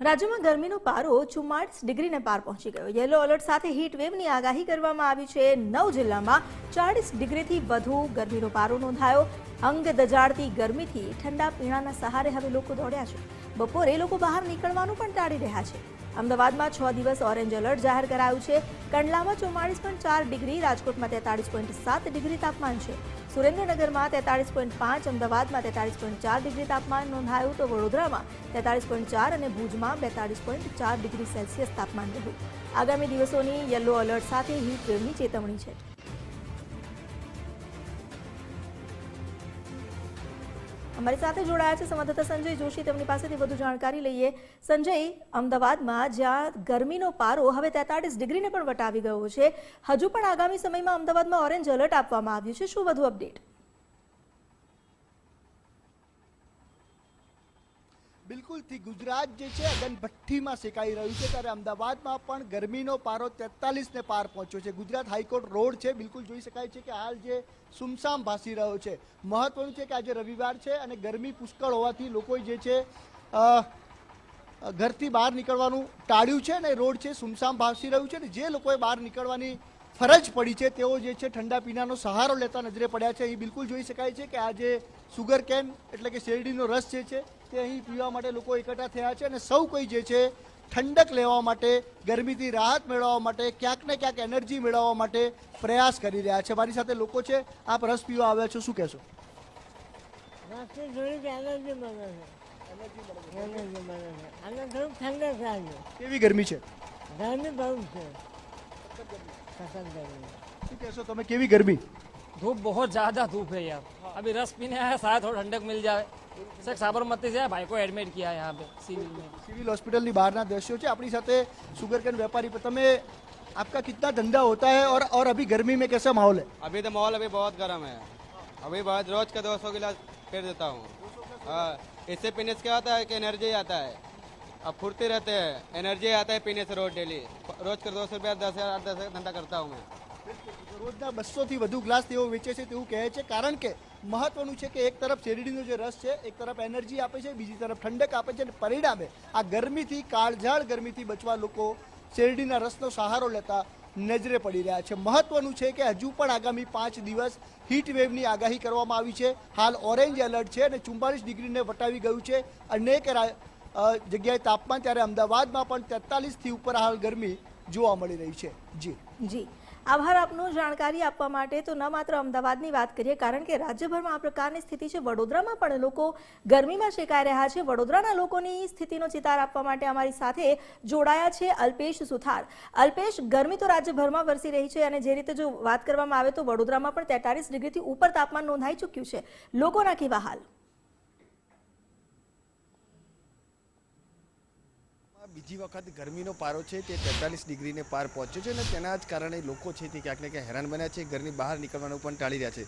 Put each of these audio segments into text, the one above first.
રાજ્યમાં ગરમીનો પારો 44 ડિગ્રીને પાર પહોંચી ગયો। યલો એલર્ટ સાથે હીટ વેવની આગાહી કરવામાં આવી છે। 9 જિલ્લામાં 40 ડિગ્રીથી વધુ ગરમીનો પારો નોંધાયો। અંગ દજાડતી ગરમીથી ઠંડા પીણાના સહારે હવે લોકો દોડ્યા છે। બપોરે લોકો બહાર નીકળવાનું પણ ટાળી રહ્યા છે। અમદાવાદમાં 6 દિવસ ઓરેન્જ એલર્ટ જાહેર કરાયું છે। કંડલામાં 44.4 ડિગ્રી, રાજકોટમાં 43.7 ડિગ્રી તાપમાન છે। સુરેન્દ્રનગરમાં 43.5, અમદાવાદમાં 43.4 ડિગ્રી તાપમાન નોંધાયું તો વડોદરામાં 43.4 અને ભુજમાં 42.4 ડિગ્રી સેલ્સિયસ તાપમાન રહ્યું। આગામી દિવસોની યલો એલર્ટ સાથે હીટ વેવની ચેતવણી છે। અમારી સાથે જોડાયા છે સંવાદદાતા સંજય જોશી, તેમની પાસેથી વધુ જાણકારી લઈએ। સંજય, અમદાવાદમાં જ્યાં ગરમીનો પારો હવે 43 ડિગ્રીને પણ વટાવી ગયો છે, હજુ પણ આગામી સમયમાં અમદાવાદમાં ઓરેન્જ એલર્ટ આપવામાં આવ્યું છે, શું વધુ અપડેટ? બિલકુલ થી ગુજરાત જે છે અગનભઠ્ઠીમાં શેકાઈ રહ્યું છે, ત્યારે અમદાવાદમાં પણ ગરમીનો પારો 43ને પાર પહોંચ્યો છે। ગુજરાત હાઈકોર્ટ રોડ છે, બિલકુલ જોઈ શકાય છે કે હાલ જે સુમસામ ભાસી રહ્યો છે। મહત્વનું છે કે આજે રવિવાર છે અને ગરમી પુષ્કળ હોવાથી લોકો જે છે ઘરથી બહાર નીકળવાનું ટાળ્યું છે અને રોડ છે સુમસામ ભાસી રહ્યું છે। અને જે લોકોએ બહાર નીકળવાની ફરજ પડી છે તેઓ જે છે ઠંડા પીણાનો સહારો લેતા નજરે પડ્યા છે। અહીં બિલકુલ જોઈ શકાય છે કે આ જે સુગર કેન એટલે કે શેરડીનો રસ જે છે તે અહીં પીવા માટે લોકો એકઠા થયા છે અને સૌ કોઈ જે છે ઠંડક લેવા માટે, ગરમીથી રાહત મેળવવા માટે, ક્યાંક ને ક્યાંક એનર્જી મેળવવા માટે પ્રયાસ કરી રહ્યા છે। મારી સાથે લોકો છે, આપ રસ પીવા આવ્યા છો, શું કહેશો? કેવી ગરમી છે? गर्मी बहुत है, શું કહેશો તમે, કેવી ગરમી? धूप बहुत ज़्यादा धूप है यार। अभी रस पीने आया, शायद थोड़ा ठंडक मिल जाए। सर साबरमती से भाई को एडमिट किया है यहाँ पे सिविल में। સિવિલ હોસ્પિટલની બહારના દ્રશ્યો છે। આપણી સાથે સુગર કેન વેપારી પર તમે आपका कितना धंधा होता है और अभी गर्मी में कैसा माहौल है? अभी तो माहौल अभी बहुत गर्म है। अभी बहुत रोज का 200 गिलास फेर देता हूँ। हाँ, इससे पीने से क्या होता है कि एनर्जी आता है, अब फुर्ती रहते हैं, एनर्जी आता है पीने से रोज डेली। रोज का 200 रुपया 10,000 10,000 धंधा करता हूँ मैं। રોજના 200થી વધુ ગ્લાસ તેઓ વેચે છે તેવું કહે છે, કારણ કે મહત્વનું છે કે એક તરફ શેરડીનો જે રસ છે, એક તરફ એનર્જી આપે છે, બીજી તરફ ઠંડક આપે છે અને પરિણામે આ ગરમીથી, કાળઝાળ ગરમીથી બચવા લોકો શેરડીના રસનો સહારો લેતા નજરે પડી રહ્યા છે। મહત્વનું છે કે હજુ પણ આગામી 5 દિવસ હીટ વેવની આગાહી કરવામાં આવી છે। હાલ ઓરેન્જ એલર્ટ છે અને 44 ડિગ્રીને વટાવી ગયું છે અનેક જગ્યાએ તાપમાન, ત્યારે અમદાવાદમાં પણ 43થી ઉપર હાલ ગરમી જોવા મળી રહી છે। જી, આભાર આપનો જાણકારી આપવા માટે। તો ન માત્ર અમદાવાદની વાત કરીએ, કારણ કે રાજ્યભરમાં આ પ્રકારની સ્થિતિ છે। વડોદરામાં પણ લોકો ગરમીમાં શેકાઈ રહ્યા છે। વડોદરાના લોકોની સ્થિતિનો ચિતાર આપવા માટે અમારી સાથે જોડાયા છે અલ્પેશ સુથાર। અલ્પેશ, ગરમી તો રાજ્યભરમાં વરસી રહી છે અને જે રીતે જો વાત કરવામાં આવે તો વડોદરામાં પણ 43 ડિગ્રીથી ઉપર તાપમાન નોંધાઈ ચૂક્યું છે। લોકોના કેવા હાલ? બીજી વખત ગરમીનો પારો છે તે 43 ડિગ્રીને પાર પહોંચ્યો છે અને તેના જ કારણે લોકો છે તે ક્યાંક ને ક્યાંક હેરાન બન્યા છે, ઘરની બહાર નીકળવાનું પણ ટાળી રહ્યા છે।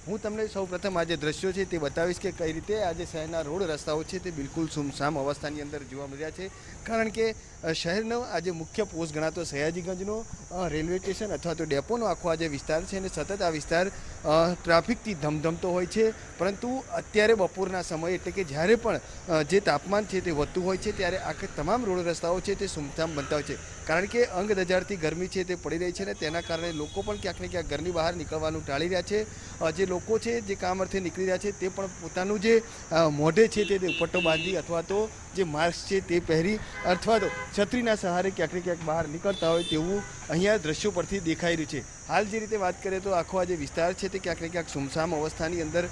હું તમને સૌપ્રથમ આ જે દ્રશ્યો છે તે બતાવીશ કે કઈ રીતે આજે શહેરના રોડ રસ્તાઓ છે તે બિલકુલ સુમસામ અવસ્થાની અંદર જોવા મળી રહ્યા છે, કારણ કે શહેરનો આજે મુખ્ય પોસ્ટ ગણાતો સયાજીગંજનો રેલવે સ્ટેશન અથવા તો ડેપોનો આખો આ જે વિસ્તાર છે અને સતત આ વિસ્તાર ટ્રાફિકથી ધમધમતો હોય છે। પરંતુ અત્યારે બપોરના સમયે એટલે કે જ્યારે પણ જે તાપમાન છે તે વધતું હોય છે ત્યારે આખે તમામ રોડ રસ્તાઓ છે તે સુમસામ બનતા હોય છે, કારણ કે અંગ દજાડતી ગરમી છે તે પડી રહી છે અને તેના કારણે લોકો પણ ક્યાંક ને ક્યાંક ઘરની બહાર નીકળવાનું ટાળી રહ્યા છે। જે લોકો છે જે કામ અર્થે નીકળી રહ્યા છે તે પણ પોતાનું જે મોઢે છે તે દુપટ્ટો બાંધી અથવા તો જે માસ્ક છે તે પહેરી અથવા તો છત્રીના સહારે ક્યાંક ને ક્યાંક બહાર નીકળતા હોય તેવું અહીંયા દ્રશ્યો પરથી દેખાઈ રહ્યું છે। હાલ જે રીતે વાત કરીએ તો આખો આ જે વિસ્તાર છે તે ક્યાંક ને ક્યાંક સુમસામ અવસ્થાની અંદર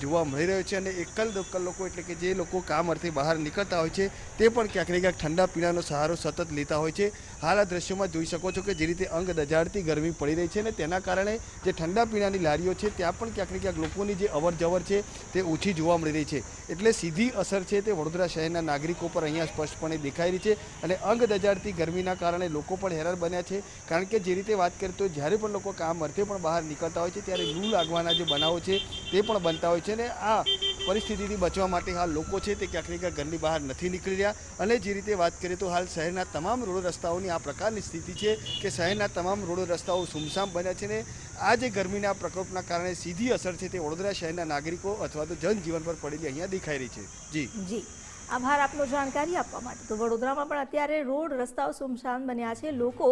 જોવા મળી રહ્યો છે અને એકલ દોકલ લોકો એટલે કે જે લોકો કામ અર્થે બહાર નીકળતા હોય છે તે પણ ક્યાંક ને ક્યાંક ઠંડા પીણાનો સહારો સતત લેતા હોય છે। હાલ આ દ્રશ્યોમાં જોઈ શકો છો કે જે રીતે અંગ દજાડતી ગરમી પડી રહી છે અને તેના કારણે જે ઠંડા પીણાની લારીઓ છે ત્યાં પણ ક્યાંક ને ક્યાંક લોકોની જે અવર જવર છે તે ઓછી જોવા મળી રહી છે। એટલે સીધી અસર છે તે વડોદરા શહેરના નાગરિકો પર અહીંયા સ્પષ્ટપણે દેખાઈ રહી છે અને અંગ દજાડતી ગરમીના કારણે લોકો પણ હેરાન બન્યા છે, કારણ કે જે રીતે વાત કરીએ તો જ્યારે પણ લોકો કામ અર્થે પણ બહાર નીકળતા હોય છે ત્યારે લૂ લાગવાના જે બનાવો છે તે પણ બનતા હોય છે અને આ પરિસ્થિતિથી બચવા માટે હાલ લોકો છે તે ક્યાંક ને ક્યાંક ઘરની બહાર નથી નીકળી રહ્યા। અને જે રીતે વાત કરીએ તો હાલ શહેરના તમામ રોડ રસ્તાઓની આ પ્રકારની સ્થિતિ છે કે શહેરના તમામ રોડ રસ્તાઓ સુમસામ બન્યા છે ને આ જે ગરમીના પ્રકોપના કારણે સીધી અસર છે તે વડોદરા શહેરના નાગરિકો અથવા તો જનજીવન પર પડેલી અહીંયા દેખાઈ રહી છે। જી, આભાર આપનો જાણકારી આપવા માટે. તો વડોદરામાં પણ અત્યારે રોડ રસ્તાઓ સુમસાન બન્યા છે. લોકો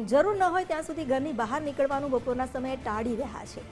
જરૂર ન હોય ત્યાં સુધી ઘરની બહાર નીકળવાનું બપોરના સમયે ટાળી રહ્યા છે.